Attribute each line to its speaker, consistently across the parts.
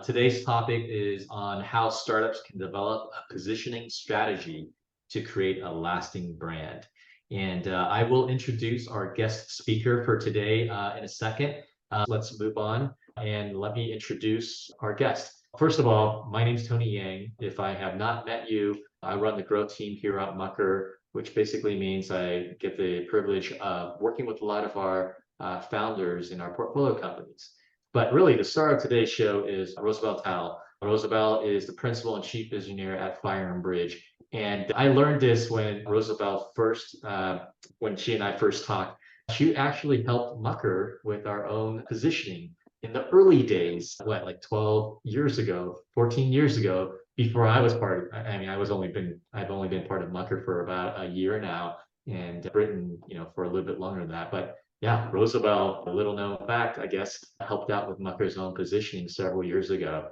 Speaker 1: Today's topic is on how startups can develop a positioning strategy to create a lasting brand. And I will introduce our guest speaker for today in a second. Let's move on and let me introduce our guest. First of all, my name is Tony Yang. If I have not met you, I run the growth team here at Mucker, which basically means I get the privilege of working with a lot of our founders in our portfolio companies. But really, the star of today's show is Rosabel Tao. Rosabel is the principal and chief visioneer at Fire and Bridge. And I learned this when Rosabel first, when she and I first talked. She actually helped Mucker with our own positioning in the early days, like 12 years ago, 14 years ago, before I was part of, I mean, I've only been part of Mucker for about a year now, and Britain, for a little bit longer than that. But yeah, Rosabel, a little known fact, I guess, helped out with Mucker's own positioning several years ago,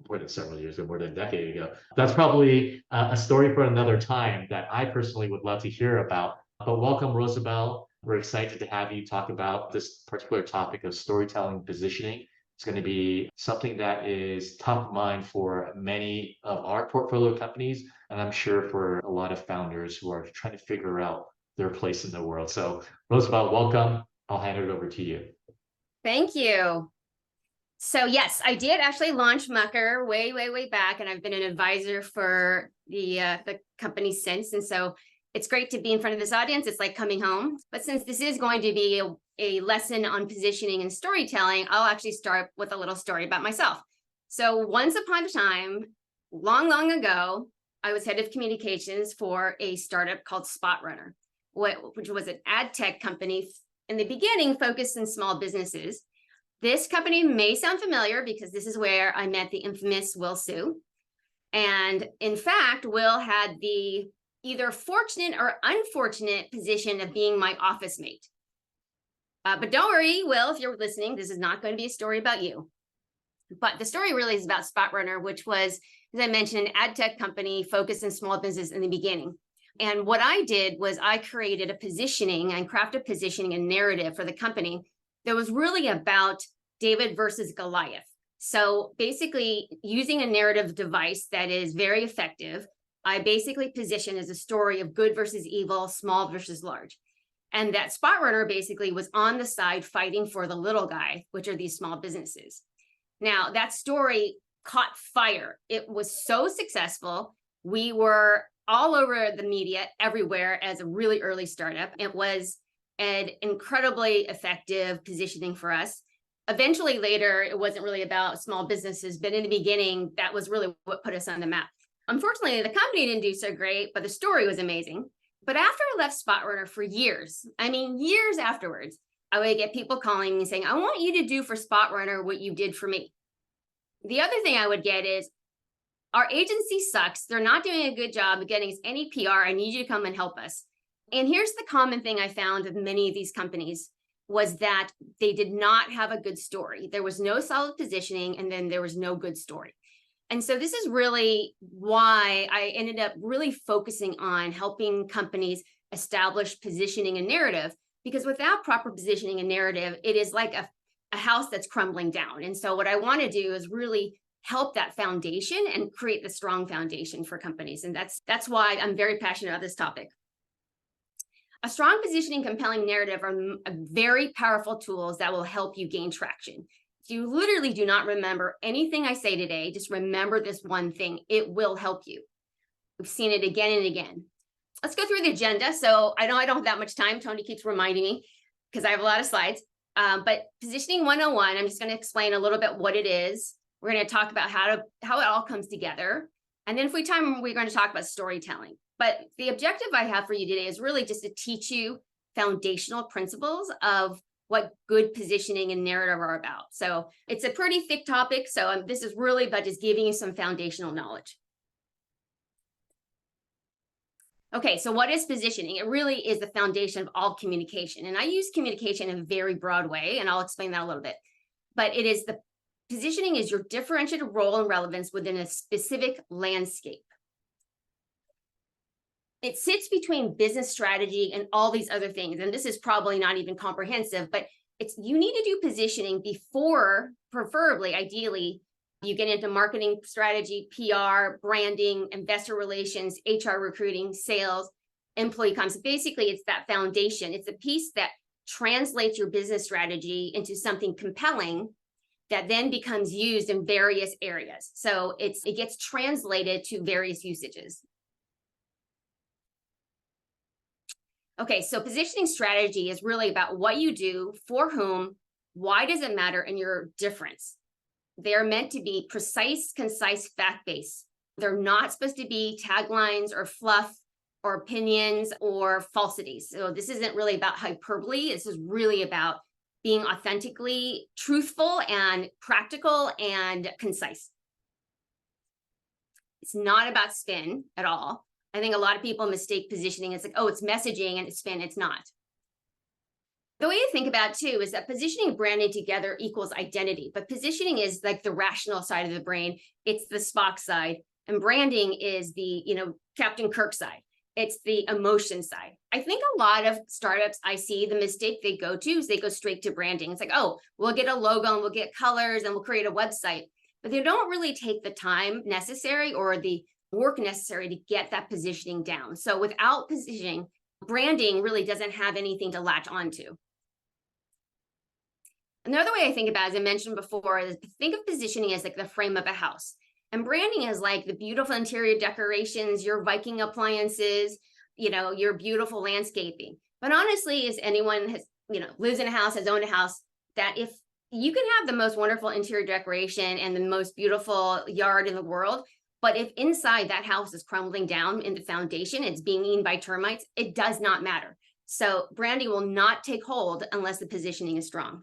Speaker 1: more than several years ago, more than a decade ago. That's probably a story for another time that I personally would love to hear about. But welcome, Rosabel. We're excited to have you talk about this particular topic of storytelling positioning. It's going to be something that is top of mind for many of our portfolio companies, and I'm sure for a lot of founders who are trying to figure out their place in the world. So, Rosabel, welcome. I'll hand it over to you.
Speaker 2: Thank you. So yes, I did actually launch Mucker way back, and I've been an advisor for the company since. And so it's great to be in front of this audience. It's like coming home. But since this is going to be a lesson on positioning and storytelling, I'll actually start with a little story about myself. So once upon a time, long ago, I was head of communications for a startup called SpotRunner, which was an ad tech company in the beginning focused on small businesses. This company may sound familiar because this is where I met the infamous Will Su. And in fact, Will had the either fortunate or unfortunate position of being my office mate. But don't worry, Will, if you're listening, this is not going to be a story about you. But the story really is about SpotRunner, which was, as I mentioned, an ad tech company focused on small business in the beginning. And what I did was I created a positioning and crafted positioning and narrative for the company that was really about David versus Goliath. So basically, using a narrative device that is very effective, I basically position as a story of good versus evil, small versus large. And that SpotRunner basically was on the side fighting for the little guy, which are these small businesses. Now, that story caught fire. It was so successful. We were all over the media everywhere as a really early startup. It was an incredibly effective positioning for us. Eventually later, it wasn't really about small businesses, but in the beginning, that was really what put us on the map. Unfortunately, the company didn't do so great, but the story was amazing. But after I left SpotRunner for years, years afterwards, I would get people calling me saying, I want you to do for SpotRunner what you did for me. The other thing I would get is, our agency sucks. They're not doing a good job of getting us any PR. I need you to come and help us. And here's the common thing I found with many of these companies was that they did not have a good story. There was no solid positioning, and then there was no good story. And so this is really why I ended up really focusing on helping companies establish positioning and narrative, because without proper positioning and narrative, it is like a house that's crumbling down. And so what I want to do is really help that foundation and create the strong foundation for companies. And that's why I'm very passionate about this topic. A strong positioning, compelling narrative are very powerful tools that will help you gain traction. If you literally do not remember anything I say today, just remember this one thing. It will help you. We've seen it again and again. Let's go through the agenda. So I know I don't have that much time. Tony keeps reminding me because I have a lot of slides. But positioning 101, I'm just going to explain a little bit what it is. We're going to talk about how it all comes together. And then if we have time, we're going to talk about storytelling. But the objective I have for you today is really just to teach you foundational principles of what good positioning and narrative are about. So it's a pretty thick topic. So this is really about just giving you some foundational knowledge. Okay, so what is positioning? It really is the foundation of all communication. And I use communication in a very broad way, and I'll explain that a little bit. But it is positioning is your differentiated role and relevance within a specific landscape. It sits between business strategy and all these other things. And this is probably not even comprehensive, but you need to do positioning before, preferably, ideally, You get into marketing strategy, PR, branding, investor relations, HR recruiting, sales, employee comms. Basically, it's that foundation. It's a piece that translates your business strategy into something compelling that then becomes used in various areas. So it gets translated to various usages. Okay, so positioning strategy is really about what you do, for whom, why does it matter, and your difference. They're meant to be precise, concise, fact-based. They're not supposed to be taglines or fluff or opinions or falsities. So this isn't really about hyperbole. This is really about being authentically truthful and practical and concise. It's not about spin at all. I think a lot of people mistake positioning. It's like, oh, it's messaging and it's spin. It's not. The way to think about it too is that positioning and branding together equals identity, but positioning is like the rational side of the brain. It's the Spock side, and branding is the, Captain Kirk side. It's the emotion side. I think a lot of startups I see, the mistake they go to is they go straight to branding. It's like, oh, we'll get a logo and we'll get colors and we'll create a website, but they don't really take the time necessary or the work necessary to get that positioning down. So without positioning, branding really doesn't have anything to latch onto. Another way I think about it, as I mentioned before, is think of positioning as like the frame of a house. And branding is like the beautiful interior decorations, your Viking appliances, your beautiful landscaping. But honestly, as anyone has, lives in a house, has owned a house, that if you can have the most wonderful interior decoration and the most beautiful yard in the world, but if inside that house is crumbling down in the foundation, it's being eaten by termites, it does not matter. So branding will not take hold unless the positioning is strong.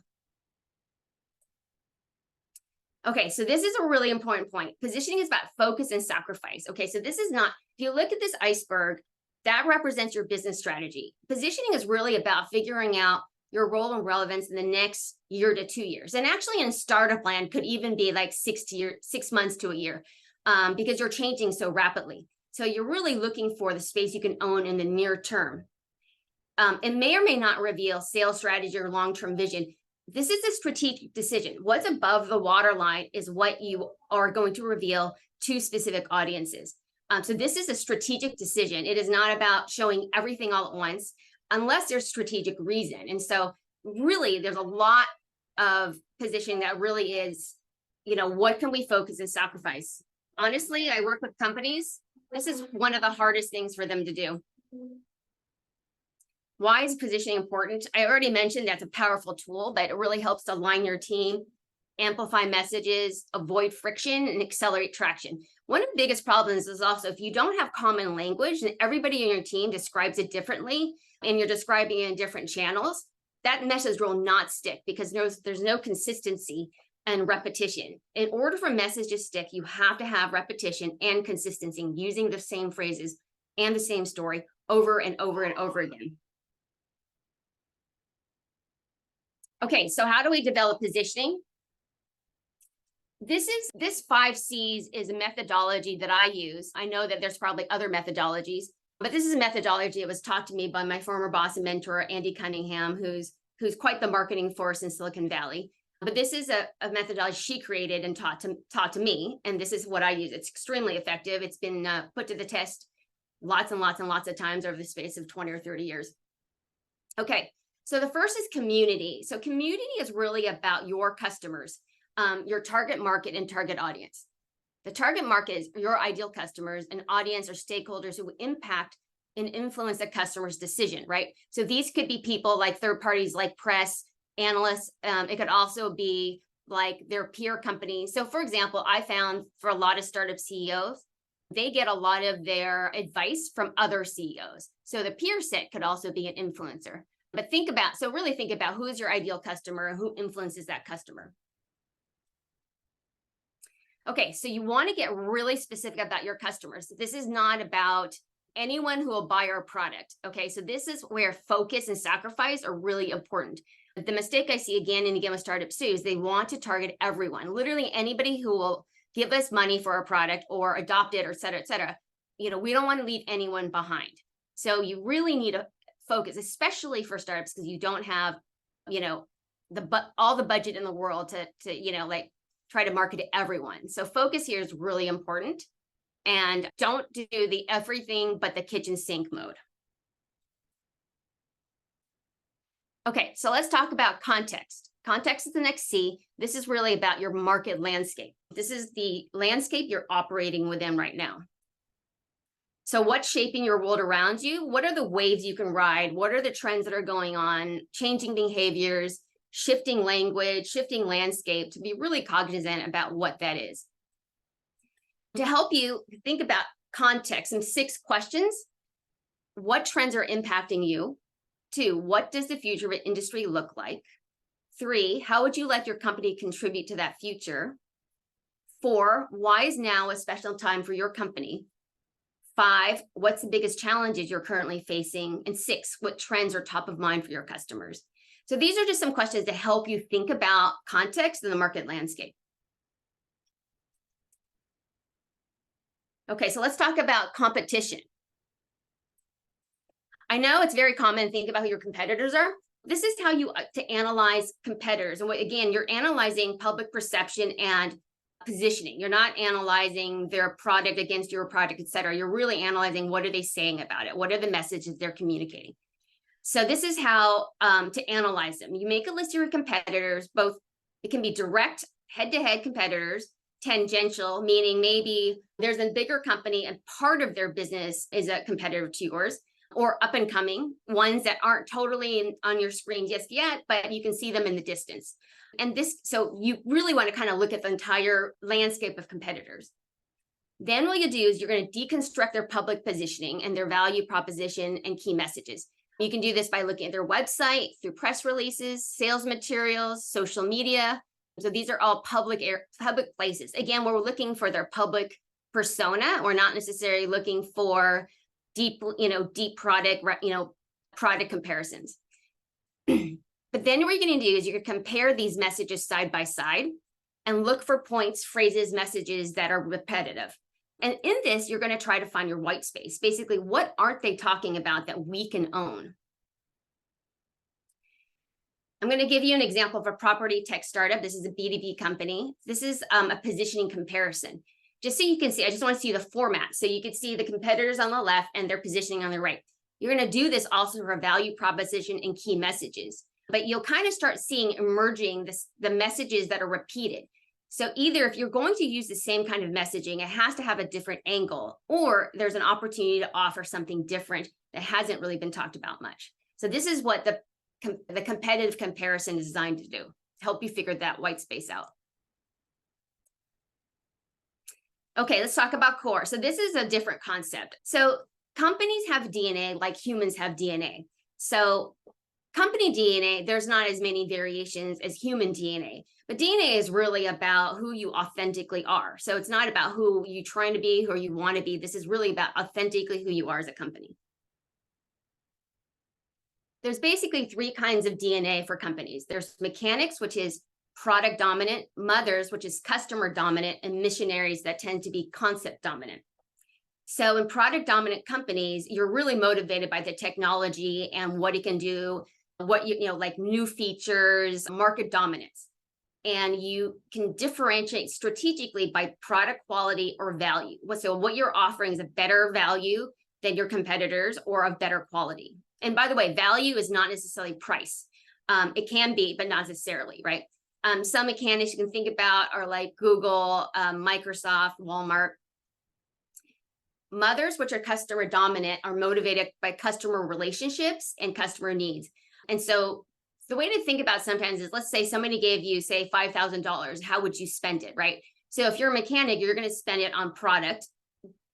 Speaker 2: Okay, so this is a really important point. Positioning is about focus and sacrifice. Okay, so this is not, if you look at this iceberg, that represents your business strategy. Positioning is really about figuring out your role and relevance in the next year to 2 years. And actually in startup land could even be like 6 months to a year because you're changing so rapidly. So you're really looking for the space you can own in the near term. It may or may not reveal sales strategy or long-term vision. This is a strategic decision. What's above the waterline is what you are going to reveal to specific audiences. So this is a strategic decision. It is not about showing everything all at once unless there's strategic reason. And so really there's a lot of positioning that really is, what can we focus and sacrifice? Honestly, I work with companies. This is one of the hardest things for them to do. Why is positioning important? I already mentioned that's a powerful tool, but it really helps to align your team, amplify messages, avoid friction, and accelerate traction. One of the biggest problems is also if you don't have common language and everybody in your team describes it differently and you're describing it in different channels, that message will not stick because there's no consistency and repetition. In order for a message to stick, you have to have repetition and consistency using the same phrases and the same story over and over and over again. Okay, so how do we develop positioning? This 5 C's is a methodology that I use. I know that there's probably other methodologies, but this is a methodology that was taught to me by my former boss and mentor, Andy Cunningham, who's quite the marketing force in Silicon Valley. But this is a methodology she created and taught to me, and this is what I use. It's extremely effective. It's been put to the test lots and lots and lots of times over the space of 20 or 30 years. Okay. So the first is community. So community is really about your customers, your target market and target audience. The target market is your ideal customers and audience or stakeholders who impact and influence the customer's decision, right? So these could be people like third parties like press, analysts. It could also be like their peer companies. So for example, I found for a lot of startup CEOs, they get a lot of their advice from other CEOs. So the peer set could also be an influencer. But really think about who is your ideal customer and who influences that customer. Okay, so you want to get really specific about your customers. This is not about anyone who will buy our product. Okay, so this is where focus and sacrifice are really important. The mistake I see again and again with startups too is they want to target everyone, literally anybody who will give us money for our product or adopt it or et cetera, et cetera. We don't want to leave anyone behind. So you really need to focus, especially for startups, because you don't have, all the budget in the world to try to market to everyone. So focus here is really important. And don't do the everything but the kitchen sink mode. Okay, so let's talk about context. Context is the next C. This is really about your market landscape. This is the landscape you're operating within right now. So what's shaping your world around you? What are the waves you can ride? What are the trends that are going on? Changing behaviors, shifting language, shifting landscape, to be really cognizant about what that is. To help you think about context, some 6 questions. What trends are impacting you? 2, what does the future of an industry look like? 3, how would you like your company to contribute to that future? 4, why is now a special time for your company? 5, what's the biggest challenges you're currently facing? And 6, what trends are top of mind for your customers? So these are just some questions to help you think about context in the market landscape. Okay, so let's talk about competition. I know it's very common to think about who your competitors are. This is how you to analyze competitors. And again, you're analyzing public perception and positioning. You're not analyzing their product against your product, et cetera. You're really analyzing what are they saying about it? What are the messages they're communicating? So this is how to analyze them. You make a list of your competitors, both it can be direct head-to-head competitors, tangential, meaning maybe there's a bigger company and part of their business is a competitor to yours, or up and coming, ones that aren't totally on your screen just yet, but you can see them in the distance. And this, so you really want to kind of look at the entire landscape of competitors. Then what you do is you're going to deconstruct their public positioning and their value proposition and key messages. You can do this by looking at their website, through press releases, sales materials, social media. So these are all public places. Again, we're looking for their public persona. We're not necessarily looking for deep product, product comparisons. But then what you're going to do is you're going to compare these messages side by side and look for points, phrases, messages that are repetitive. And in this, you're going to try to find your white space. Basically, what aren't they talking about that we can own? I'm going to give you an example of a property tech startup. This is a B2B company. This is a positioning comparison. Just so you can see, I just want to see the format. So you can see the competitors on the left and their positioning on the right. You're going to do this also for value proposition and key messages. But you'll kind of start seeing emerging the messages that are repeated. So either if you're going to use the same kind of messaging, it has to have a different angle, or there's an opportunity to offer something different that hasn't really been talked about much. So this is what the competitive comparison is designed to do, to help you figure that white space out. Okay, let's talk about core. So this is a different concept. So companies have DNA like humans have DNA. So company DNA, there's not as many variations as human DNA, but DNA is really about who you authentically are. So it's not about who you're trying to be, who you want to be. This is really about authentically who you are as a company. There's basically 3 kinds of DNA for companies. There's mechanics, which is product dominant, mothers, which is customer dominant, and missionaries that tend to be concept dominant. So in product dominant companies, you're really motivated by the technology and what it can do, what like new features, market dominance. And you can differentiate strategically by product quality or value. So what you're offering is a better value than your competitors or of better quality. And by the way, value is not necessarily price. It can be, but not necessarily, right? Some mechanics you can think about are like Google, Microsoft, Walmart. Mothers, which are customer dominant, are motivated by customer relationships and customer needs. And so the way to think about sometimes is, let's say somebody gave you, say, $5,000. How would you spend it, right? So if you're a mechanic, you're going to spend it on product.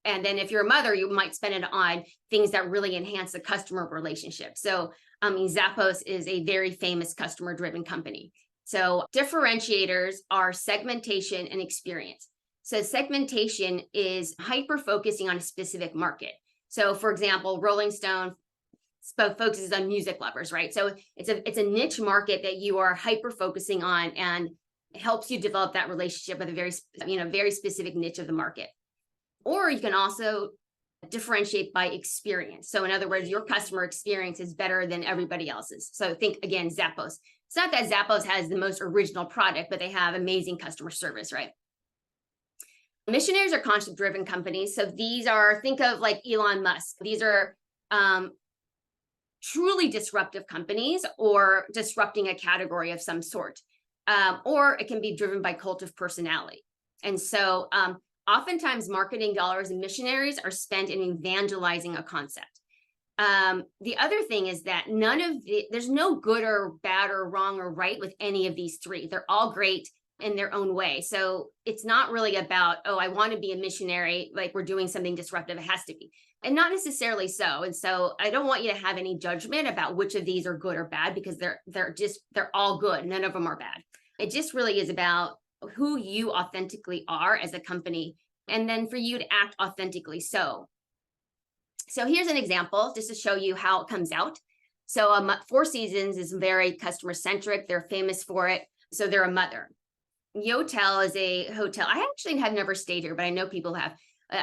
Speaker 2: And then if you're a mother, you might spend it on things that really enhance the customer relationship. So Zappos is a very famous customer-driven company. So differentiators are segmentation and experience. So segmentation is hyper-focusing on a specific market. So for example, Rolling Stone focuses on music lovers, right? So it's a niche market that you are hyper-focusing on and helps you develop that relationship with a very specific niche of the market. Or you can also differentiate by experience. So in other words, your customer experience is better than everybody else's. So think again, Zappos. It's not that Zappos has the most original product, but they have amazing customer service, right? Missionaries are concept-driven companies. So these are, think of like Elon Musk. These are truly disruptive companies or disrupting a category of some sort. Or it can be driven by cult of personality. And so oftentimes marketing dollars and missionaries are spent in evangelizing a concept. The other thing is that there's no good or bad or wrong or right with any of these three. They're all great in their own way. So it's not really about, oh, I want to be a missionary, like we're doing something disruptive. It has to be. And not necessarily so. And so I don't want you to have any judgment about which of these are good or bad, because they're all good. None of them are bad. It just really is about who you authentically are as a company, and then for you to act authentically. So here's an example just to show you how it comes out. So Four Seasons is very customer centric. They're famous for it. So they're a mother. Yotel is a hotel. I actually have never stayed here, but I know people have.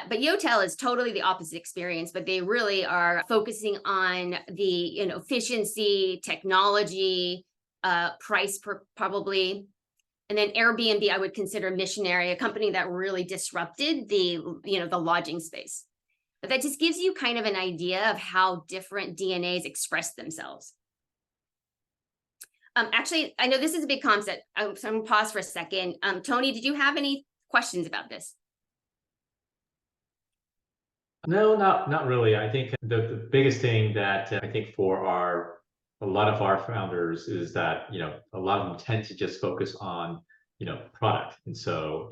Speaker 2: But Yotel is totally the opposite experience, but they really are focusing on the efficiency, technology, price probably. And then Airbnb, I would consider missionary, a company that really disrupted the lodging space. But that just gives you kind of an idea of how different DNAs express themselves. Actually, I know this is a big concept, so I'm going to pause for a second. Tony, did you have any questions about this?
Speaker 1: No, not really. I think the biggest thing that I think for a lot of our founders is that, a lot of them tend to just focus on, product. And so,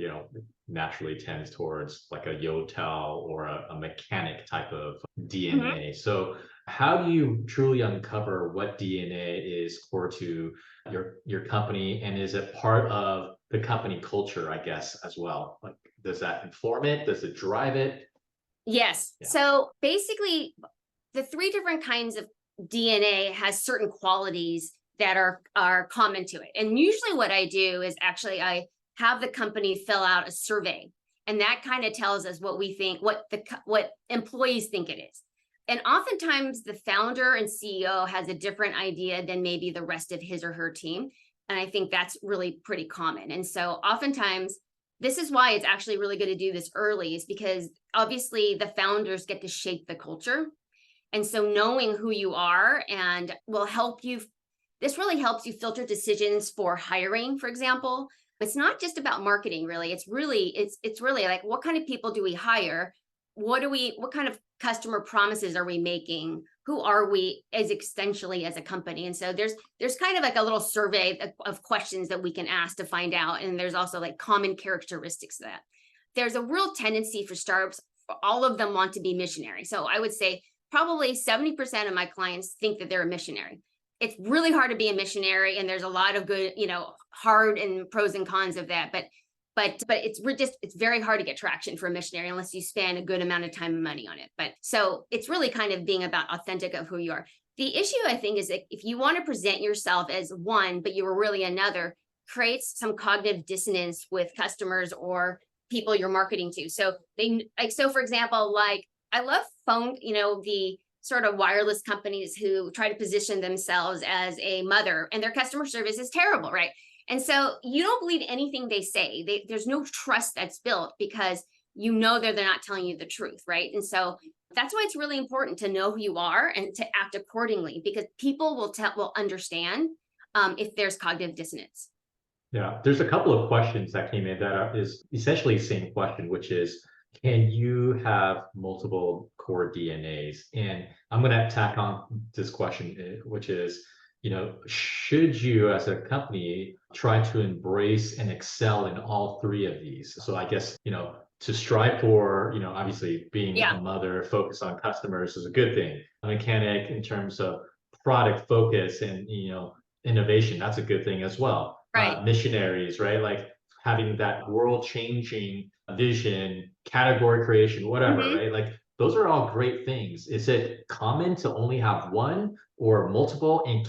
Speaker 1: naturally tends towards like a Yotel or a mechanic type of DNA. So how do you truly uncover what DNA is core to your company? And is it part of the company culture, I guess, as well? Like, does that inform it? Does it drive it?
Speaker 2: Yes. Yeah. So basically, the three different kinds of DNA has certain qualities that are common to it. And usually what I do is actually I have the company fill out a survey, and that kind of tells us what we think, what employees think it is. And oftentimes the founder and CEO has a different idea than maybe the rest of his or her team. And I think that's really pretty common. And so oftentimes, this is why it's actually really good to do this early, is because obviously the founders get to shape the culture. And so knowing who you are and will help you, this really helps you filter decisions for hiring, for example. It's not just about marketing, really. It's really like, what kind of people do we hire? What kind of customer promises are we making? Who are we as extensionally as a company? And so there's kind of like a little survey of questions that we can ask to find out. And there's also like common characteristics of that. There's a real tendency for startups, all of them want to be missionary. So I would say probably 70% of my clients think that they're a missionary. It's really hard to be a missionary, and there's a lot of good, hard and pros and cons of that. But it's very hard to get traction for a missionary unless you spend a good amount of time and money on it. But so it's really kind of being about authentic of who you are. The issue, I think, is that if you want to present yourself as one, but you were really another, creates some cognitive dissonance with customers or people you're marketing to. So for example, like I love phone, the sort of wireless companies who try to position themselves as a mother, and their customer service is terrible, right? And so you don't believe anything they say. There's no trust that's built because they're not telling you the truth, right? And so that's why it's really important to know who you are and to act accordingly, because people will understand if there's cognitive dissonance.
Speaker 1: Yeah, there's a couple of questions that came in that is essentially the same question, which is, can you have multiple core DNAs? And I'm going to tack on this question, which is, should you as a company try to embrace and excel in all three of these? So I guess, to strive for, obviously being a mother, focus on customers is a good thing. A mechanic in terms of product focus and, innovation, that's a good thing as well.
Speaker 2: Right.
Speaker 1: Missionaries, right? Like having that world-changing vision, category creation, whatever, right? Like those are all great things. Is it common to only have one or multiple? And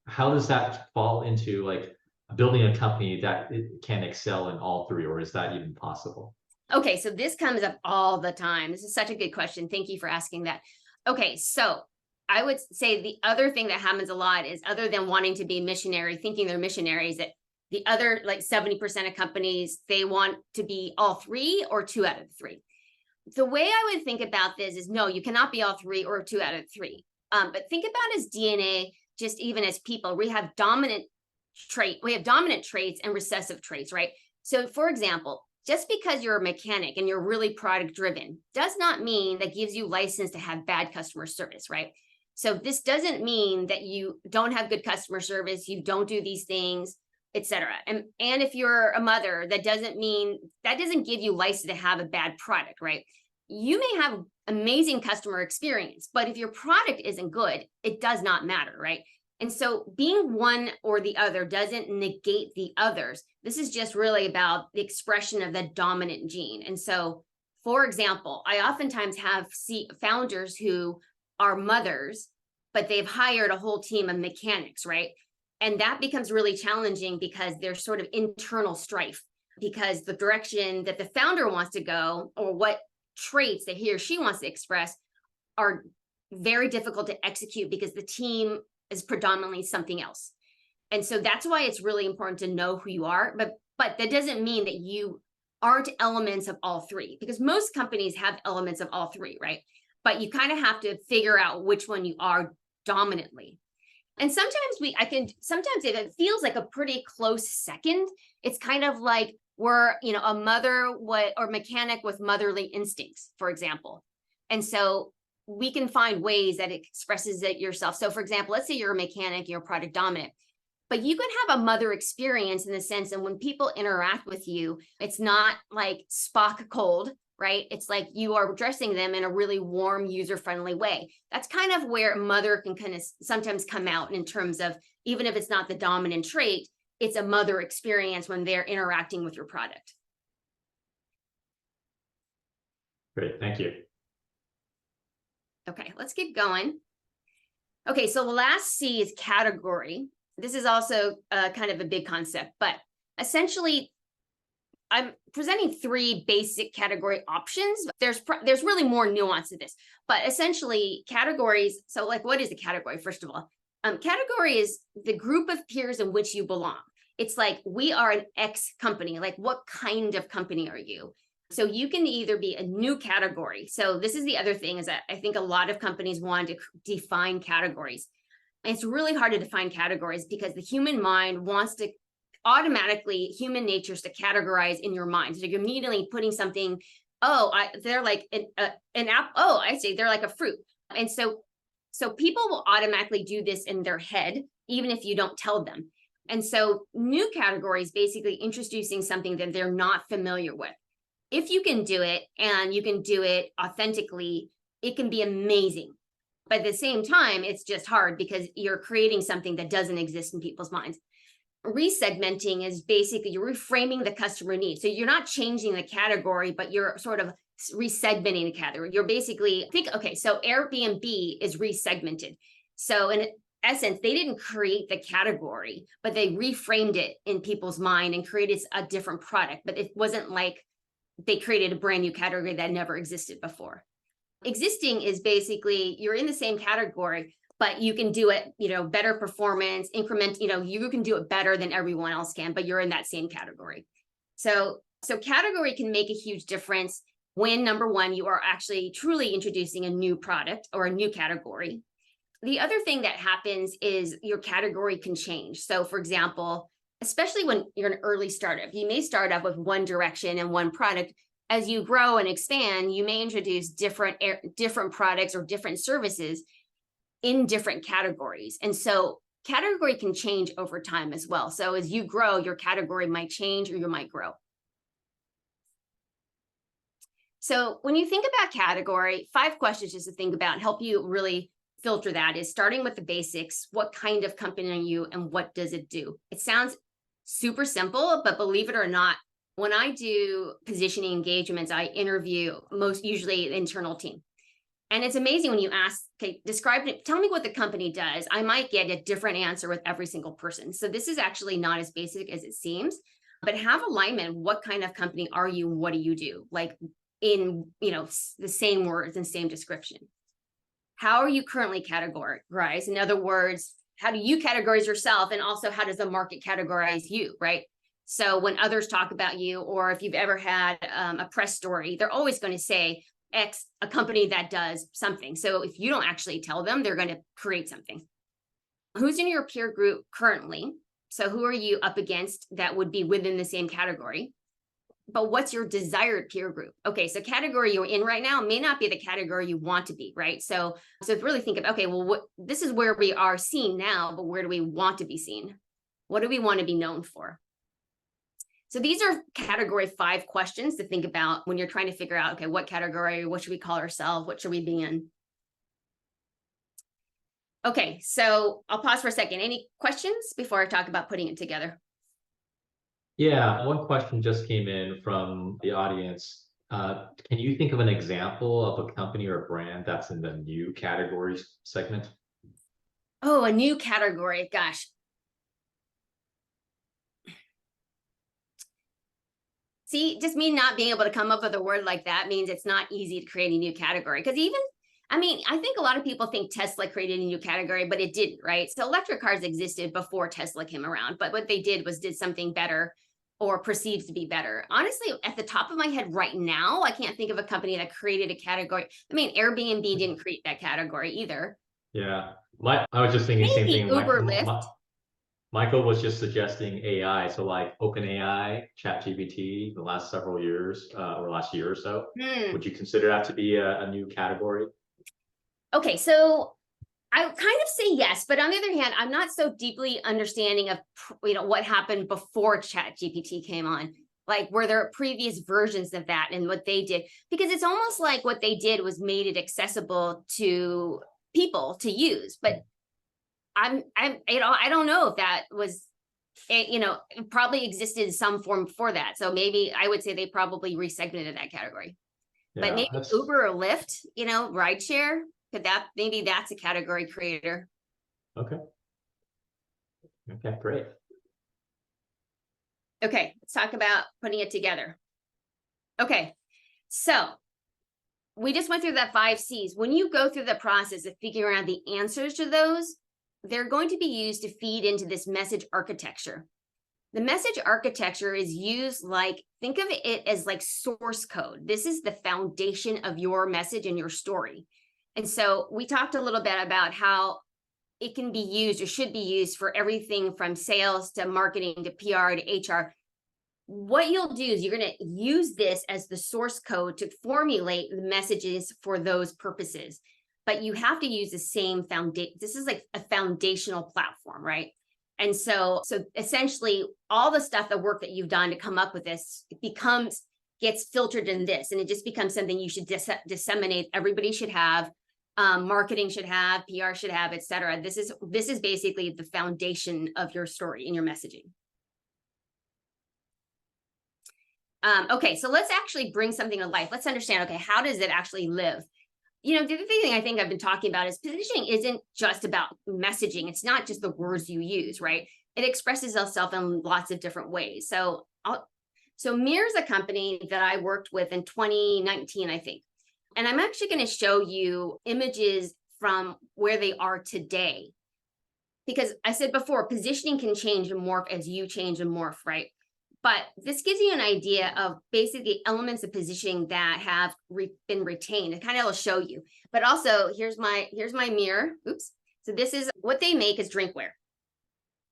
Speaker 1: how does that fall into like building a company that it can excel in all three, or is that even possible?
Speaker 2: Okay, so this comes up all the time. This is such a good question. Thank you for asking that. Okay, so I would say the other thing that happens a lot is, other than wanting to be missionary, thinking they're missionaries, that the other like 70% of companies, they want to be all three or two out of three. The way I would think about this is, no, you cannot be all three or two out of three. But think about as DNA, just even as people, we have dominant traits and recessive traits, right? So for example, just because you're a mechanic and you're really product driven does not mean that gives you license to have bad customer service, right? So this doesn't mean that you don't have good customer service, you don't do these things, etc. And if you're a mother, that doesn't give you license to have a bad product, right? You may have amazing customer experience, but if your product isn't good, it does not matter, right? And so being one or the other doesn't negate the others. This is just really about the expression of the dominant gene. And so, for example, I oftentimes see founders who are mothers, but they've hired a whole team of mechanics, right? And that becomes really challenging because there's sort of internal strife, because the direction that the founder wants to go, or what traits that he or she wants to express, are very difficult to execute because the team is predominantly something else. And so that's why it's really important to know who you are, but that doesn't mean that you aren't elements of all three, because most companies have elements of all three, right? But you kind of have to figure out which one you are dominantly. And sometimes if it feels like a pretty close second, it's kind of like we're, a mother or mechanic with motherly instincts, for example. And so we can find ways that it expresses it yourself. So for example, let's say you're a mechanic, you're product dominant, but you can have a mother experience in the sense that when people interact with you, it's not like Spock cold, right? It's like you are addressing them in a really warm, user-friendly way. That's kind of where mother can kind of sometimes come out, in terms of, even if it's not the dominant trait, it's a mother experience when they're interacting with your product.
Speaker 1: Great, thank you.
Speaker 2: Okay, let's keep going. Okay, so the last C is category. This is also kind of a big concept, but essentially, I'm presenting three basic category options. There's really more nuance to this, but essentially categories. So like, what is a category? First of all, category is the group of peers in which you belong. It's like, we are an X company. Like, what kind of company are you? So you can either be a new category. So this is the other thing, is that I think a lot of companies want to define categories. And it's really hard to define categories because the human mind wants to automatically, human nature is to categorize in your mind. So you're immediately putting something, they're like an app. Oh, I see, they're like a fruit. And so people will automatically do this in their head, even if you don't tell them. And so new categories basically introducing something that they're not familiar with. If you can do it, and you can do it authentically, it can be amazing. But at the same time, it's just hard because you're creating something that doesn't exist in people's minds. Resegmenting is basically you're reframing the customer need. So you're not changing the category, but you're sort of resegmenting the category. You're basically so Airbnb is resegmented. So in essence, they didn't create the category, but they reframed it in people's mind and created a different product. But it wasn't like they created a brand new category that never existed before. Existing is basically you're in the same category, but you can do it, better performance, increment, you can do it better than everyone else can, but you're in that same category. So category can make a huge difference when, number one, you are actually truly introducing a new product or a new category. The other thing that happens is your category can change. So for example, especially when you're an early startup, you may start up with one direction and one product. As you grow and expand, you may introduce different products or different services in different categories. And so category can change over time as well. So as you grow, your category might change or you might grow. So when you think about category, 5 questions just to think about and help you really filter that is, starting with the basics. What kind of company are you and what does it do? It sounds super simple, but believe it or not, when I do positioning engagements, I interview most usually the internal team. And it's amazing when you ask, okay, tell me what the company does. I might get a different answer with every single person. So this is actually not as basic as it seems, but have alignment. What kind of company are you? What do you do? Like in, the same words and same description. how are you currently categorized? In other words, how do you categorize yourself? And also, how does the market categorize you, right? So when others talk about you, or if you've ever had a press story, they're always going to say X, a company that does something. So if you don't actually tell them, they're going to create something. Who's in your peer group currently? So who are you up against that would be within the same category? But what's your desired peer group? Okay, so category you're in right now may not be the category you want to be, right? So really think of, okay, well, this is where we are seen now, but where do we want to be seen? What do we want to be known for? So these are category 5 questions to think about when you're trying to figure out, okay, what category, what should we call ourselves? What should we be in? Okay, so I'll pause for a second. Any questions before I talk about putting it together?
Speaker 1: Yeah, one question just came in from the audience. Can you think of an example of a company or a brand that's in the new categories segment?
Speaker 2: Oh, a new category. Gosh. See, just me not being able to come up with a word like that means it's not easy to create a new category. Because I think a lot of people think Tesla created a new category, but it didn't, right? So electric cars existed before Tesla came around, but what they did was did something better or perceived to be better. Honestly, at the top of my head right now, I can't think of a company that created a category. I mean, Airbnb didn't create that category either.
Speaker 1: Yeah, I was just thinking the same
Speaker 2: Maybe
Speaker 1: thing.
Speaker 2: Uber, Lyft.
Speaker 1: Michael was just suggesting AI, so like OpenAI, ChatGPT, the last several years or last year or so. Would you consider that to be a new category?
Speaker 2: Okay, so I kind of say yes, but on the other hand, I'm not so deeply understanding of what happened before ChatGPT came on. Like, were there previous versions of that and what they did? Because it's almost like what they did was made it accessible to people to use. But I don't know if that was, it probably existed in some form before that. So maybe I would say they probably resegmented that category.
Speaker 1: Yeah,
Speaker 2: but maybe Uber or Lyft, rideshare, maybe that's a category creator.
Speaker 1: Okay. Okay, great.
Speaker 2: Okay, let's talk about putting it together. Okay, so we just went through that 5 C's. When you go through the process of figuring out the answers to those, they're going to be used to feed into this message architecture. The message architecture is used think of it as like source code. This is the foundation of your message and your story. And so we talked a little bit about how it can be used or should be used for everything from sales to marketing to PR to HR. What you'll do is you're going to use this as the source code to formulate the messages for those purposes. But you have to use the same foundation. This is like a foundational platform, right? And so essentially all the stuff, the work that you've done to come up with this, gets filtered in this, and it just becomes something you should disseminate. Everybody should have, marketing should have, PR should have, et cetera. This is basically the foundation of your story and your messaging. Okay, so let's actually bring something to life. Let's understand, okay, how does it actually live? The other thing I think I've been talking about is positioning isn't just about messaging. It's not just the words you use, right? It expresses itself in lots of different ways. So Mucker is a company that I worked with in 2019, I think. And I'm actually going to show you images from where they are today. Because I said before, positioning can change and morph as you change and morph, right? But this gives you an idea of basically elements of positioning that have been retained. It kind of will show you. But also, here's my mirror. Oops. So this is what they make is drinkware.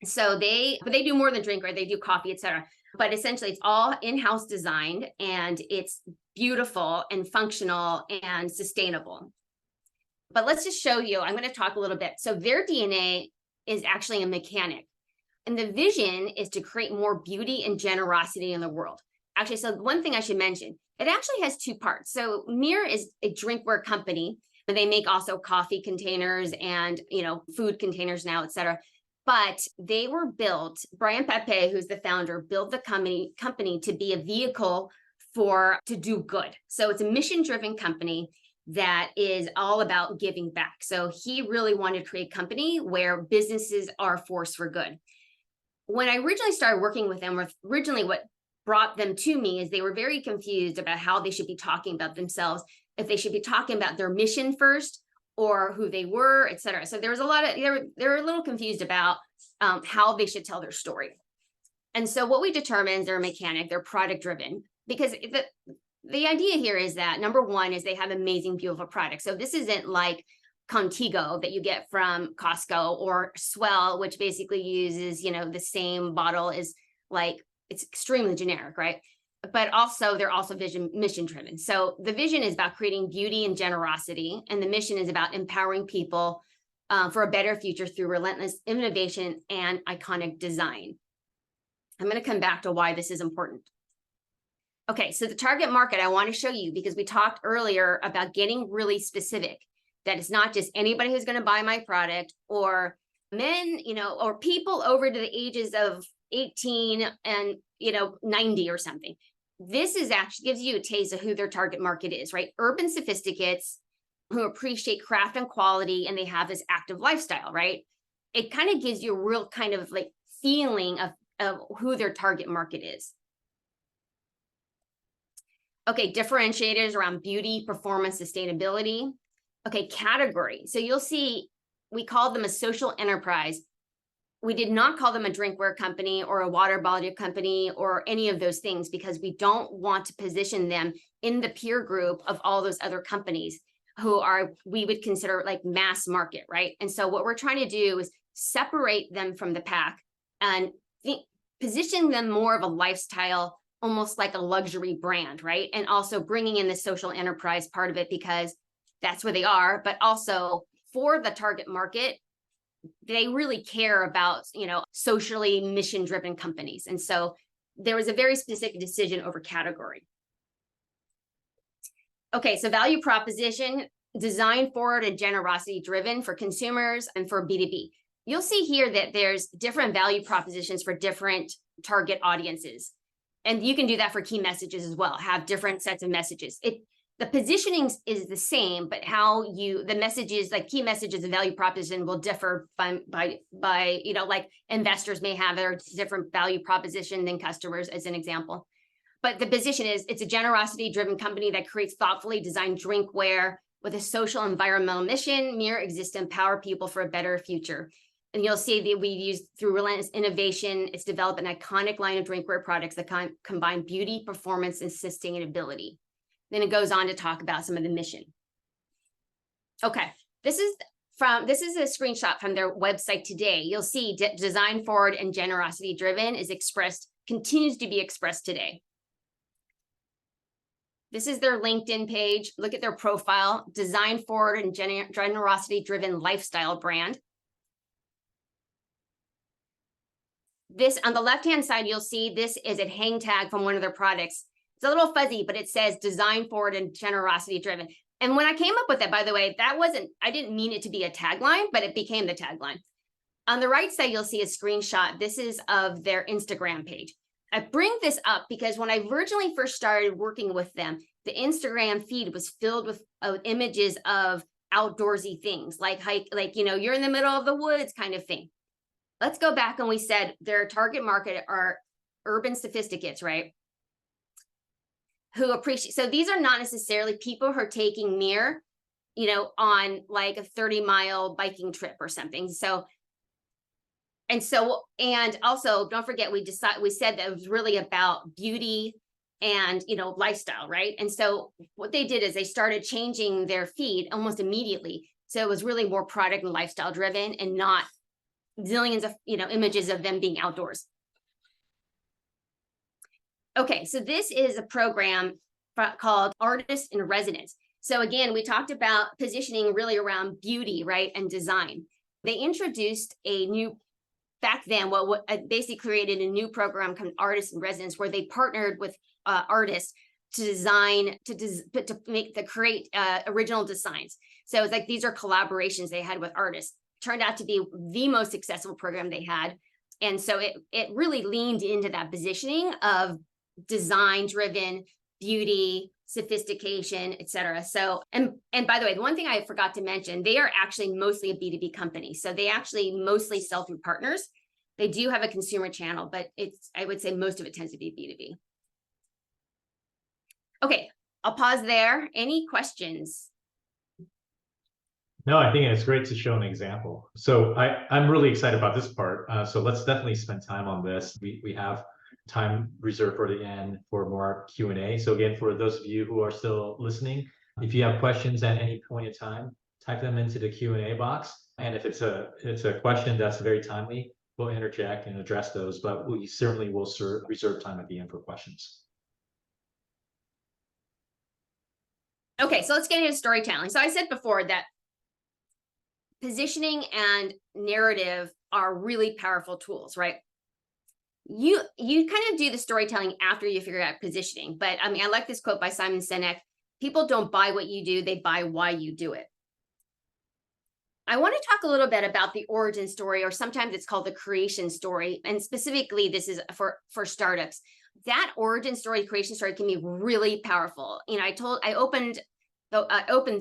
Speaker 2: So they do more than drinkware. They do coffee, etc. But essentially, it's all in-house designed, and it's beautiful and functional and sustainable. But let's just show you. I'm going to talk a little bit. So their DNA is actually a mechanic. And the vision is to create more beauty and generosity in the world. Actually, so one thing I should mention, it actually has 2 parts. So Mucker is a drinkware company, but they make also coffee containers and, food containers now, et cetera. But they were built, Brian Pepe, who's the founder, built the company to be a vehicle to do good. So it's a mission-driven company that is all about giving back. So he really wanted to create a company where businesses are a force for good. When I originally started working with them, what brought them to me is they were very confused about how they should be talking about themselves, if they should be talking about their mission first or who they were, et cetera. So there was a lot of, they were a little confused about how they should tell their story. And so what we determined, they're a mechanic, they're product driven, because the idea here is that number one is they have amazing, beautiful products. So this isn't like Contigo that you get from Costco, or Swell, which basically uses, the same bottle as, like, it's extremely generic, right? But also they're also mission driven. So the vision is about creating beauty and generosity, and the mission is about empowering people for a better future through relentless innovation and iconic design. I'm going to come back to why this is important. Okay, so the target market I want to show you, because we talked earlier about getting really specific, that it's not just anybody who's going to buy my product, or men, or people over to the ages of 18 and 90 or something. This is actually gives you a taste of who their target market is, right? Urban sophisticates who appreciate craft and quality, and they have this active lifestyle, right? It kind of gives you a real kind of like feeling of who their target market is. Okay, differentiators around beauty, performance, sustainability. Okay, category. So you'll see we called them a social enterprise. We did not call them a drinkware company or a water bottle company or any of those things, because we don't want to position them in the peer group of all those other companies who we would consider like mass market, right? And so what we're trying to do is separate them from the pack and position them more of a lifestyle, almost like a luxury brand, right? And also bringing in the social enterprise part of it, because that's where they are, but also for the target market, they really care about, socially mission-driven companies. And so there was a very specific decision over category. Okay, so value proposition, design forward and generosity driven for consumers and for B2B. You'll see here that there's different value propositions for different target audiences. And you can do that for key messages as well, have different sets of messages. The positioning is the same, but the messages, like key messages and value proposition, will differ by like investors may have their different value proposition than customers, as an example. But the position is, it's a generosity driven company that creates thoughtfully designed drinkware with a social environmental mission. Mere exist to empower people for a better future. And you'll see that we've used, through relentless innovation, it's developed an iconic line of drinkware products that combine beauty, performance, and sustainability. Then it goes on to talk about some of the mission. Okay, this is a screenshot from their website today. You'll see design forward and generosity driven continues to be expressed today. This is their LinkedIn page. Look at their profile, design forward and generosity driven lifestyle brand. This on the left-hand side, you'll see this is a hang tag from one of their products. It's a little fuzzy, but it says design forward and generosity driven. And when I came up with it, by the way, I didn't mean it to be a tagline, but it became the tagline. On the right side, you'll see a screenshot. This is of their Instagram page. I bring this up because when I originally first started working with them, the Instagram feed was filled with images of outdoorsy things, like you're in the middle of the woods kind of thing. Let's go back, and we said their target market are urban sophisticates, right? Who appreciate, so these are not necessarily people who are taking Mucker, on like a 30-mile biking trip or something. And also don't forget, we said that it was really about beauty and, lifestyle, right? And so what they did is they started changing their feed almost immediately. So it was really more product and lifestyle driven, and not zillions of, images of them being outdoors. Okay, so this is a program called Artist in Residence. So again, we talked about positioning really around beauty, right, and design. They introduced back then, basically created a new program called Artist in Residence, where they partnered with artists to create original designs. So it's like these are collaborations they had with artists. Turned out to be the most successful program they had. And so it really leaned into that positioning of design-driven beauty, sophistication, et cetera. So, and by the way, the one thing I forgot to mention, they are actually mostly a B2B company. So they actually mostly sell through partners. They do have a consumer channel, but I would say most of it tends to be B2B. Okay, I'll pause there. Any questions?
Speaker 1: No, I think it's great to show an example. So I'm really excited about this part. So let's definitely spend time on this. We have time reserved for the end for more Q&A. So again, for those of you who are still listening, if you have questions at any point in time, type them into the Q&A box. And if it's a question that's very timely, we'll interject and address those, but we certainly will reserve time at the end for questions.
Speaker 2: Okay, so let's get into storytelling. So I said before that positioning and narrative are really powerful tools, right? You kind of do the storytelling after you figure out positioning. But I mean, I like this quote by Simon Sinek: people don't buy what you do, they buy why you do it. I want to talk a little bit about the origin story, or sometimes it's called the creation story. And specifically, this is for startups. That origin story, creation story can be really powerful. You know, I opened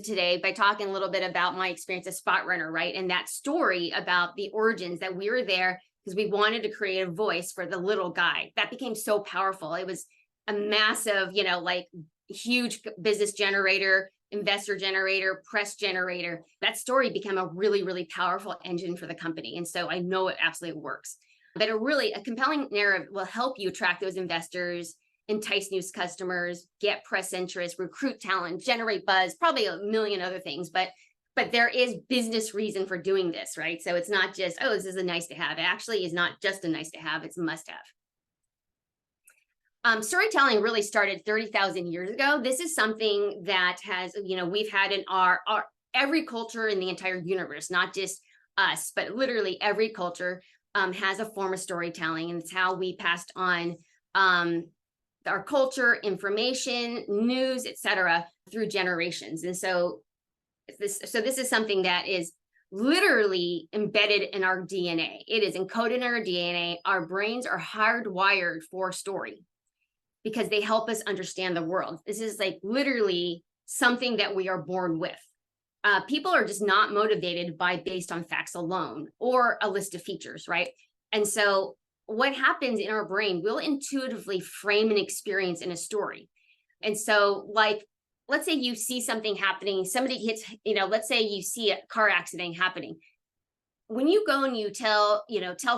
Speaker 2: today by talking a little bit about my experience as Spot Runner, right? And that story about the origins, that we were there because we wanted to create a voice for the little guy. That became so powerful. It was a massive, you know, like huge business generator, investor generator, press generator. That story became a really, really powerful engine for the company. And so I know it absolutely works. But a compelling narrative will help you attract those investors, entice new customers, get press interest, recruit talent, generate buzz, probably a million other things. But there is business reason for doing this, right? So it's not just, oh, this is a nice to have. It actually is not just a nice to have, it's a must have. Storytelling really started 30,000 years ago. This is something that has, you know, we've had in our every culture in the entire universe, not just us, but literally every culture has a form of storytelling, and it's how we passed on our culture, information, news, etc., through generations. And so this is something that is literally embedded in our DNA. It is encoded in our DNA. Our brains are hardwired for story because they help us understand the world. This is like literally something that we are born with. People are just not motivated based on facts alone or a list of features, right? And so what happens in our brain, we'll intuitively frame an experience in a story. And so, like, let's say you see something happening, somebody hits, you know, let's say you see a car accident happening. When you go and you tell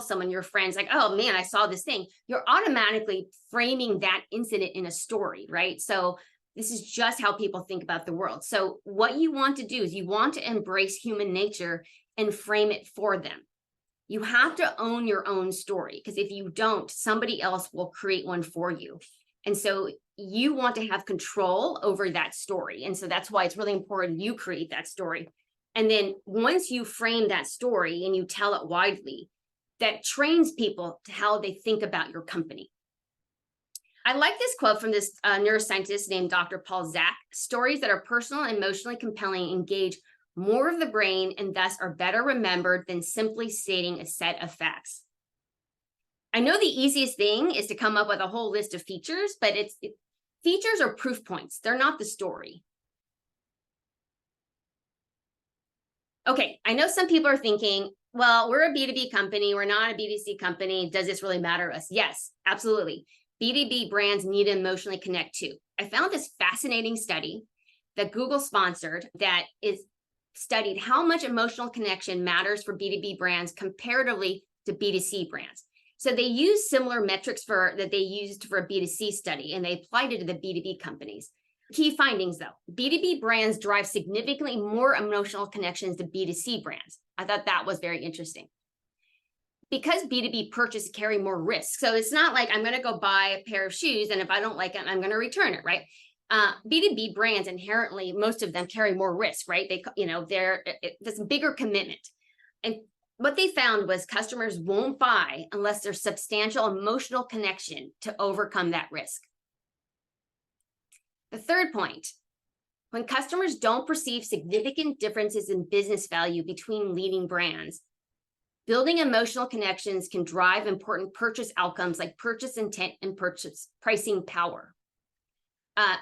Speaker 2: someone, your friends, like, oh man, I saw this thing, you're automatically framing that incident in a story, right? So this is just how people think about the world. So what you want to do is you want to embrace human nature and frame it for them. You have to own your own story, because if you don't, somebody else will create one for you. And so you want to have control over that story. And so that's why it's really important you create that story. And then once you frame that story and you tell it widely, that trains people to how they think about your company. I like this quote from this neuroscientist named Dr. Paul Zak: stories that are personal and emotionally compelling engage more of the brain and thus are better remembered than simply stating a set of facts. I know the easiest thing is to come up with a whole list of features, but features are proof points. They're not the story. Okay, I know some people are thinking, well, we're a B2B company, we're not a B2C company. Does this really matter to us? Yes, absolutely. B2B brands need to emotionally connect too. I found this fascinating study that Google sponsored that is studied how much emotional connection matters for B2B brands comparatively to B2C brands. So they used similar metrics that they used for a B2C study, and they applied it to the B2B companies. Key findings though: B2B brands drive significantly more emotional connections to B2C brands. I thought that was very interesting. Because B2B purchases carry more risk. So it's not like I'm going to go buy a pair of shoes, and if I don't like it, I'm going to return it, right? B2B brands inherently, most of them carry more risk, right? There's a bigger commitment. And what they found was customers won't buy unless there's substantial emotional connection to overcome that risk. The third point: when customers don't perceive significant differences in business value between leading brands, building emotional connections can drive important purchase outcomes like purchase intent and purchase pricing power.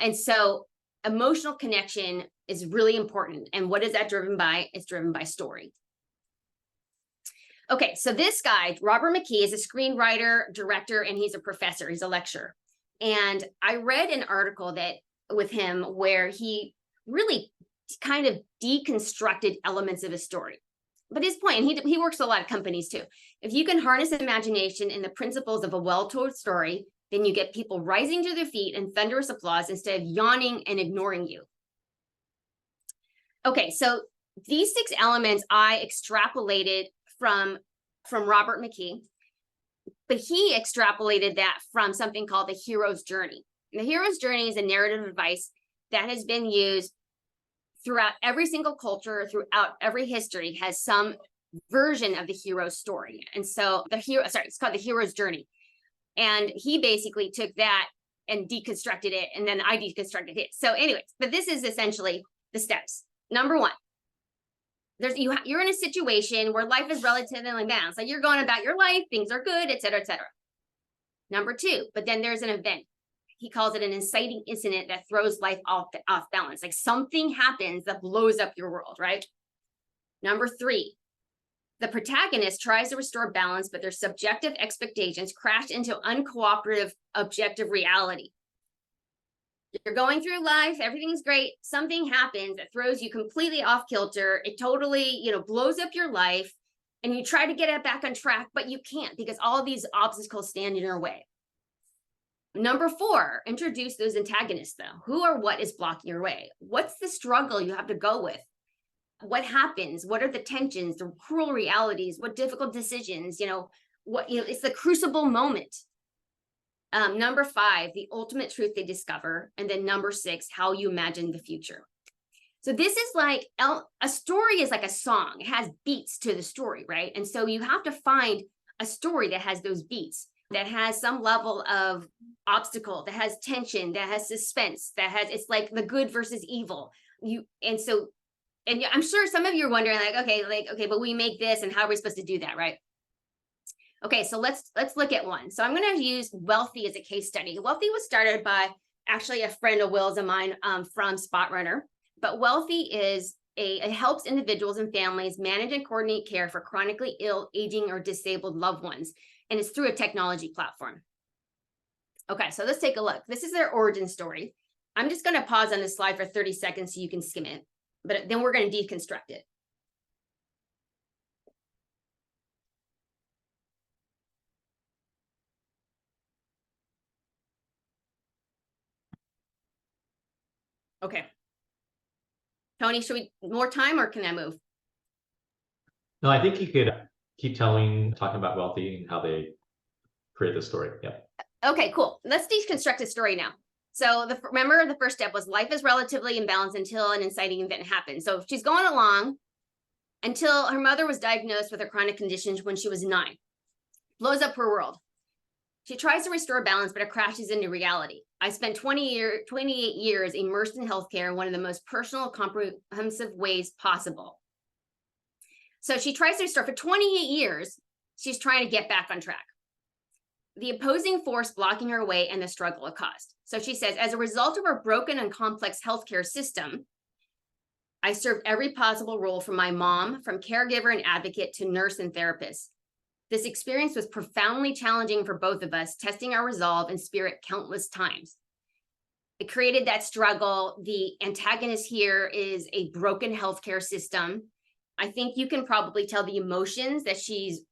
Speaker 2: And so emotional connection is really important. And what is that driven by? It's driven by story. Okay, so this guy, Robert McKee, is a screenwriter, director, and he's a professor. He's a lecturer. And I read an article with him where he really kind of deconstructed elements of a story. But his point, and he works with a lot of companies too. If you can harness imagination and the principles of a well-told story, then you get people rising to their feet in thunderous applause instead of yawning and ignoring you. Okay, so these 6 elements I extrapolated from Robert McKee, but he extrapolated that from something called the hero's journey. And the hero's journey is a narrative device that has been used throughout every single culture, throughout every history, has some version of the hero's story. And so it's called the hero's journey. And he basically took that and deconstructed it, and then I deconstructed it. So anyways, but this is essentially the steps. Number 1, you're in a situation where life is relatively balanced. Like you're going about your life, things are good, et cetera, et cetera. Number 2, but then there's an event. He calls it an inciting incident that throws life off balance. Like something happens that blows up your world, right? Number 3, the protagonist tries to restore balance, but their subjective expectations crash into uncooperative, objective reality. You're going through life, everything's great. Something happens that throws you completely off kilter. It totally, blows up your life, and you try to get it back on track, but you can't because all these obstacles stand in your way. Number 4, introduce those antagonists though. Who or what is blocking your way? What's the struggle you have to go with? What happens? What are the tensions, the cruel realities? What difficult decisions? It's the crucible moment. Number 5, the ultimate truth they discover. And then number 6, how you imagine the future. So this is like a story is like a song. It has beats to the story, right? And so you have to find a story that has those beats, that has some level of obstacle, that has tension, that has suspense, it's like the good versus evil. And I'm sure some of you are wondering, okay, but we make this, and how are we supposed to do that, right? Okay, so let's look at one. So I'm going to use Wealthy as a case study. Wealthy was started by actually a friend of Will's of mine from Spot Runner. But Wealthy it helps individuals and families manage and coordinate care for chronically ill, aging, or disabled loved ones. And it's through a technology platform. Okay, so let's take a look. This is their origin story. I'm just going to pause on this slide for 30 seconds so you can skim it, but then we're going to deconstruct it. Okay. Tony, should we more time or can I move?
Speaker 1: No, I think you could keep talking about Wealthy and how they create the story. Yeah.
Speaker 2: Okay, cool. Let's deconstruct the story now. So remember the first step was life is relatively imbalanced until an inciting event happens. So she's going along until her mother was diagnosed with a chronic condition when she was 9. Blows up her world. She tries to restore balance, but it crashes into reality. I spent 28 years immersed in healthcare in one of the most personal, comprehensive ways possible. So she tries to restore for 28 years. She's trying to get back on track. The opposing force blocking her way and the struggle it caused. So she says, as a result of our broken and complex healthcare system, I served every possible role from my mom, from caregiver and advocate to nurse and therapist. This experience was profoundly challenging for both of us, testing our resolve and spirit countless times. It created that struggle. The antagonist here is a broken healthcare system. I think you can probably tell the emotions that she's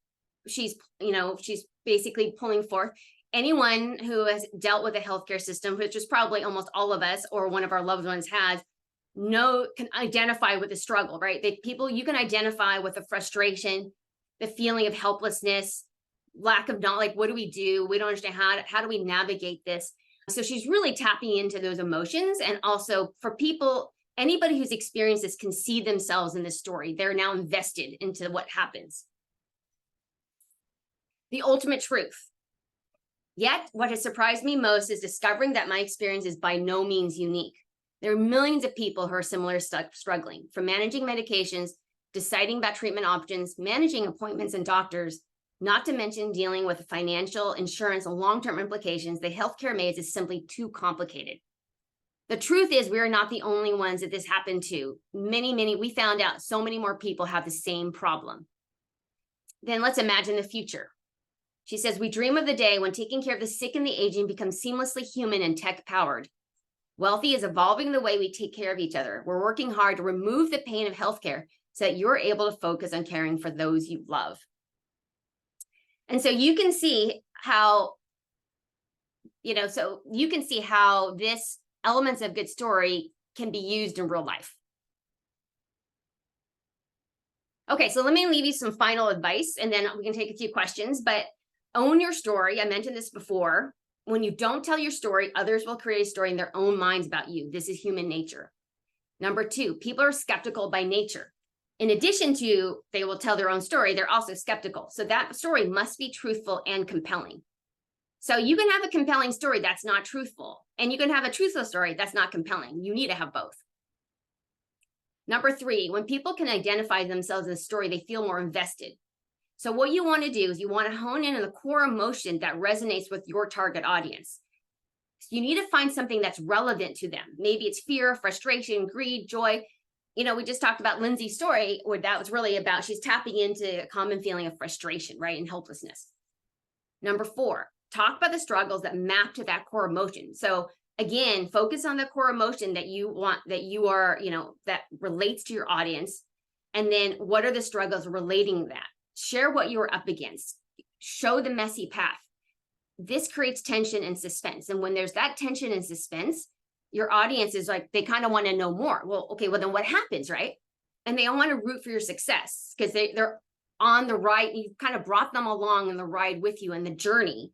Speaker 2: basically pulling forth. Anyone who has dealt with a healthcare system, which is probably almost all of us or one of our loved ones has, can identify with the struggle, right? You can identify with the frustration, the feeling of helplessness, lack of knowledge. Like, what do we do? We don't understand how do we navigate this? So she's really tapping into those emotions. And also for people, anybody who's experienced this can see themselves in this story. They're now invested into what happens. The ultimate truth. Yet, what has surprised me most is discovering that my experience is by no means unique. There are millions of people who are similar struggling, from managing medications, deciding about treatment options, managing appointments and doctors, not to mention dealing with financial, insurance, and long-term implications. The healthcare maze is simply too complicated. The truth is we are not the only ones that this happened to. We found out so many more people have the same problem. Then let's imagine the future. She says, we dream of the day when taking care of the sick and the aging becomes seamlessly human and tech-powered. Wealthy is evolving the way we take care of each other. We're working hard to remove the pain of healthcare so that you're able to focus on caring for those you love. And so you can see how, so you can see how this elements of good story can be used in real life. Okay, so let me leave you some final advice and then we can take a few questions, but own your story. I mentioned this before. When you don't tell your story, others will create a story in their own minds about you. This is human nature. Number 2, people are skeptical by nature. In addition to they will tell their own story, they're also skeptical. So that story must be truthful and compelling. So you can have a compelling story that's not truthful, and you can have a truthful story that's not compelling. You need to have both. Number 3, when people can identify themselves in a story, they feel more invested. So what you want to do is you want to hone in on the core emotion that resonates with your target audience. So you need to find something that's relevant to them. Maybe it's fear, frustration, greed, joy. We just talked about Lindsay's story, where that was really about she's tapping into a common feeling of frustration, right, and helplessness. Number 4, talk about the struggles that map to that core emotion. So again, focus on the core emotion that you want, that you are, that relates to your audience. And then what are the struggles relating to that? Share what you're up against. Show the messy path. This creates tension and suspense. And when there's that tension and suspense, your audience is like, they kind of want to know more. Well, okay, well then what happens, right? And they all want to root for your success because they're on the ride. You've kind of brought them along in the ride with you in the journey.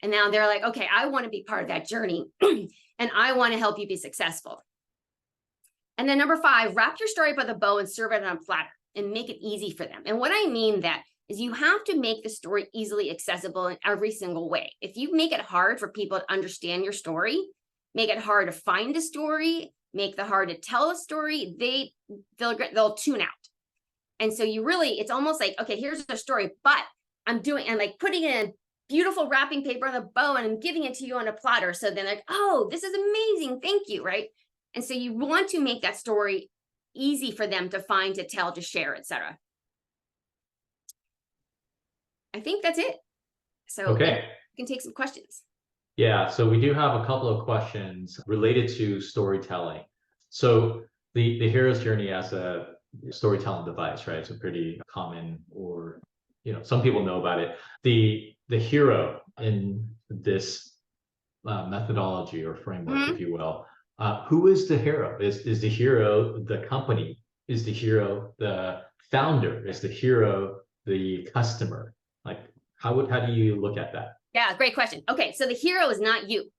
Speaker 2: And now they're like, okay, I want to be part of that journey and I want to help you be successful. And then number 5, wrap your story by the bow and serve it on a platter and make it easy for them. And what I mean that is you have to make the story easily accessible in every single way. If you make it hard for people to understand your story, make it hard to find the story, make it hard to tell a story, they'll tune out. And so it's almost like, okay, here's the story, but I'm like putting it in beautiful wrapping paper on the bow and I'm giving it to you on a platter. So then like, oh, this is amazing. Thank you. Right. And so you want to make that story easy for them to find, to tell, to share, etc. I think that's it. So
Speaker 1: Okay.
Speaker 2: you can take some questions.
Speaker 1: Yeah, so we do have a couple of questions related to storytelling. So the hero's journey as a storytelling device, right? It's a pretty common, or some people know about it. The hero in this methodology or framework, if you will, who is the hero? Is the hero the company? Is the hero the founder? Is the hero the customer? Like, how do you look at that?
Speaker 2: Yeah, great question. Okay, so the hero is not you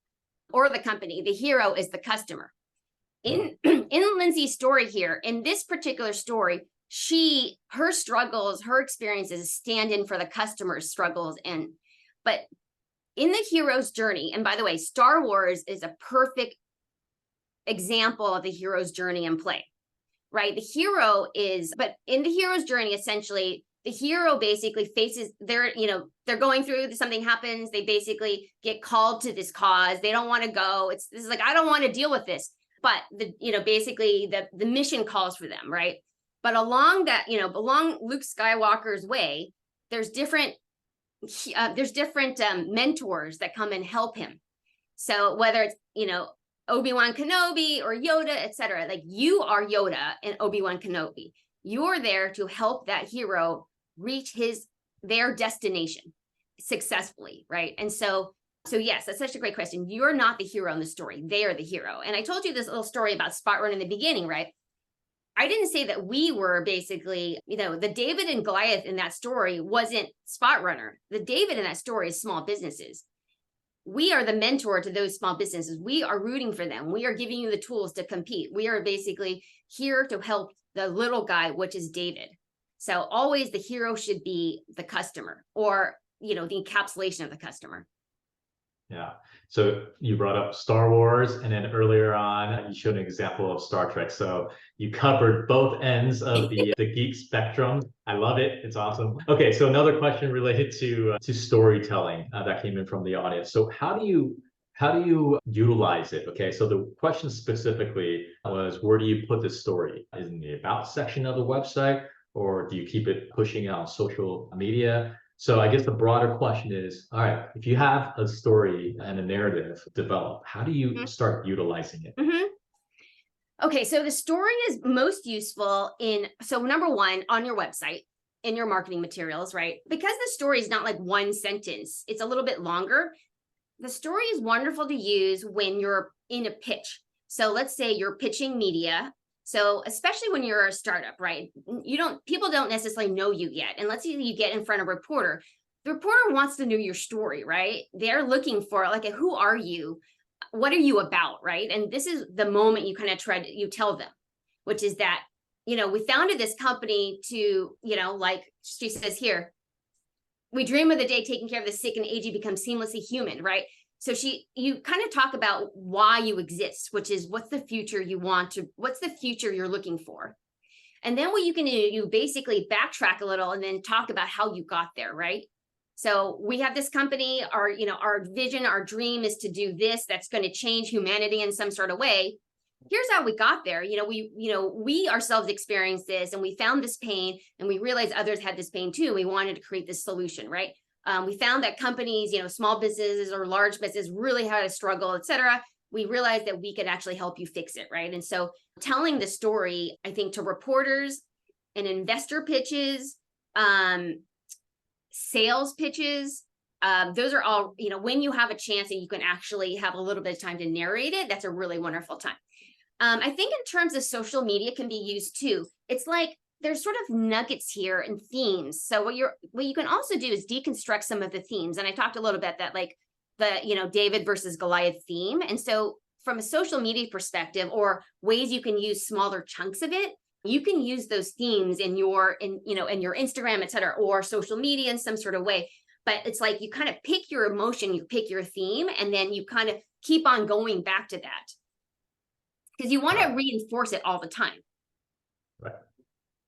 Speaker 2: or the company. The hero is the customer. In Lindsay's story here, in this particular story, her struggles, her experiences stand in for the customer's struggles. But in the hero's journey, and by the way, Star Wars is a perfect example of the hero's journey in play, right? But in the hero's journey, essentially, the hero basically faces they're going through, something happens, they basically get called to this cause, they don't want to go, this is like, I don't want to deal with this, but basically the mission calls for them, right? But along Luke Skywalker's way, there's different mentors that come and help him. So whether it's Obi-Wan Kenobi or Yoda, etc., like you are Yoda and Obi-Wan Kenobi. You're there to help that hero reach their destination successfully, right? And so yes, that's such a great question. You're not the hero in the story. They are the hero. And I told you this little story about spot run in the beginning, right? I didn't say that we were basically, the David and Goliath in that story wasn't spot runner. The David in that story is small businesses. We are the mentor to those small businesses. We are rooting for them. We are giving you the tools to compete. We are basically here to help the little guy, which is David. So always the hero should be the customer, or, the encapsulation of the customer.
Speaker 1: Yeah. So you brought up Star Wars, and then earlier on, you showed an example of Star Trek. So you covered both ends of the geek spectrum. I love it. It's awesome. Okay. So another question related to storytelling that came in from the audience. So how do you utilize it? Okay. So the question specifically was, where do you put the story? In the about section of the website, or do you keep it pushing out on social media? So I guess the broader question is, all right, if you have a story and a narrative developed, how do you start utilizing it?
Speaker 2: Okay, so the story is most useful so number one, on your website, in your marketing materials, right? Because the story is not like one sentence, it's a little bit longer. The story is wonderful to use when you're in a pitch. So let's say you're pitching media. So especially when you're a startup, right? People don't necessarily know you yet. And let's say you get in front of a reporter. The reporter wants to know your story, right? They're looking for like, who are you? What are you about, right? And this is the moment you kind of you tell them, which is that, we founded this company to, like she says here, we dream of the day taking care of the sick and aging become seamlessly human, right? So you kind of talk about why you exist, which is what's the future you're looking for. And then what you can do, you basically backtrack a little and then talk about how you got there, right? So we have this company, our vision, our dream is to do this, that's going to change humanity in some sort of way. Here's how we got there. We ourselves experienced this and we found this pain and we realized others had this pain too. We wanted to create this solution, right? We found that companies, small businesses or large businesses really had a struggle, et cetera. We realized that we could actually help you fix it, right? And so telling the story, I think, to reporters and investor pitches, sales pitches, those are all, when you have a chance and you can actually have a little bit of time to narrate it, that's a really wonderful time. I think in terms of social media can be used too. It's like there's sort of nuggets here and themes. So what you can also do is deconstruct some of the themes. And I talked a little bit that like the David versus Goliath theme. And so from a social media perspective or ways you can use smaller chunks of it, you can use those themes in your Instagram, et cetera, or social media in some sort of way. But it's like you kind of pick your emotion, you pick your theme, and then you kind of keep on going back to that because you want to reinforce it all the time.
Speaker 1: Right.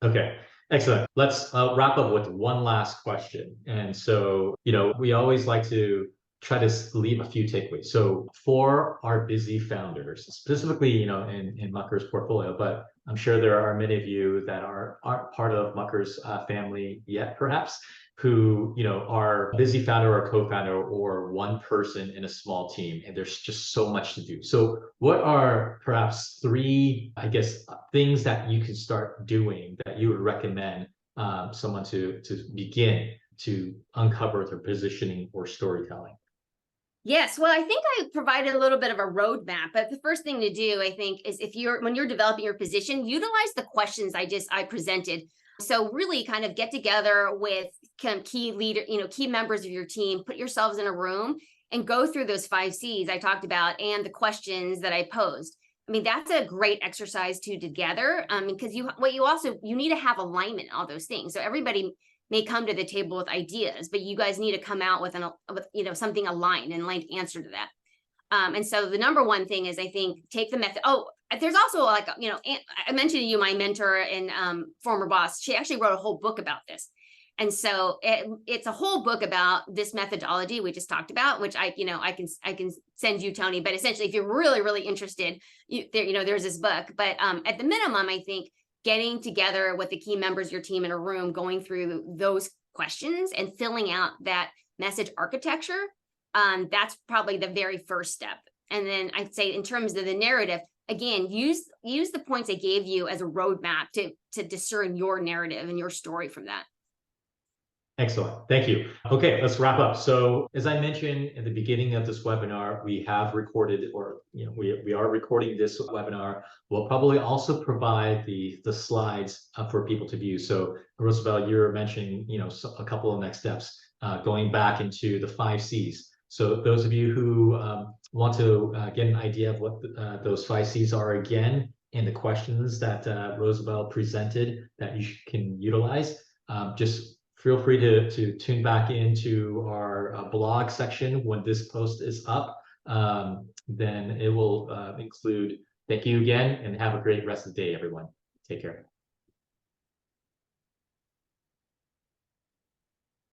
Speaker 1: Okay. Excellent. Let's wrap up with one last question. And so, we always like to try to leave a few takeaways. So for our busy founders, specifically, in Mucker's portfolio, but I'm sure there are many of you that aren't part of Mucker's family yet, perhaps, who, are a busy founder or co-founder or one person in a small team, and there's just so much to do. So what are perhaps three, I guess, things that you can start doing that you would recommend someone to begin to uncover their positioning or storytelling?
Speaker 2: Yes, well, I think I provided a little bit of a roadmap, but the first thing to do, I think, is when you're developing your position, utilize the questions I presented. So really kind of get together with key members of your team, put yourselves in a room and go through those 5 C's I talked about and the questions that I posed. I mean, that's a great exercise together because you need to have alignment, all those things. So everybody may come to the table with ideas, but you guys need to come out with something aligned answer to that. And so the number one thing is, I think, take the method. Oh, there's also I mentioned to you, my mentor and former boss, she actually wrote a whole book about this. And so it's a whole book about this methodology we just talked about, which I can send you, Tony. But essentially, if you're really, really interested, there's this book. But at the minimum, I think getting together with the key members of your team in a room, going through those questions and filling out that message architecture, that's probably the very first step. And then I'd say in terms of the narrative, again, use the points I gave you as a roadmap to discern your narrative and your story from that.
Speaker 1: Excellent. Thank you. Okay, let's wrap up. So as I mentioned at the beginning of this webinar, we have recorded, or we are recording this webinar. We'll probably also provide the slides for people to view. So Rosabel, you're mentioning a couple of next steps, going back into the 5 C's. So those of you who want to get an idea of what those 5 C's are again, and the questions that Rosabel presented that you can utilize, just feel free to tune back into our blog section when this post is up. Then it will include. Thank you again, and have a great rest of the day, everyone. Take care.